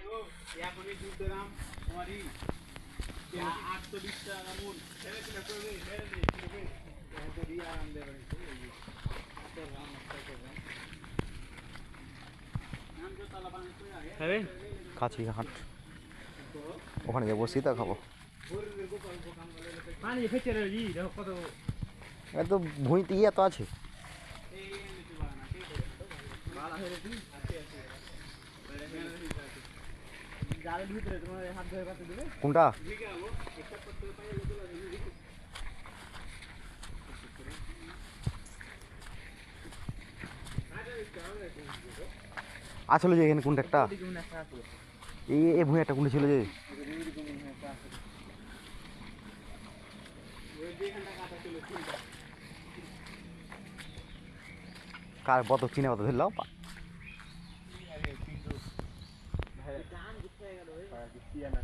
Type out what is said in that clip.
এখনই যুদ্ধ নাম তোমারই 820 টাকা মূল ছেড়ে ছেড়ে করবে ছেড়ে দিয়ে এত দিয়ে আরাম দেবে কাছি হাট ওখানে যাবো সীতা খাবো পানি ফেটে রয়েছি দেখো কত এত ভুঁইতে এত আছে জালের ভিতরে তোমার হাত ধরে কাটতে দেবে কোনটা আসলে যে এখানে কোনটা একটা এই ভুঁই একটা কোনটা ছিল যে কার কত চিনে কত ধরলাম গান গুছিয়ে গেল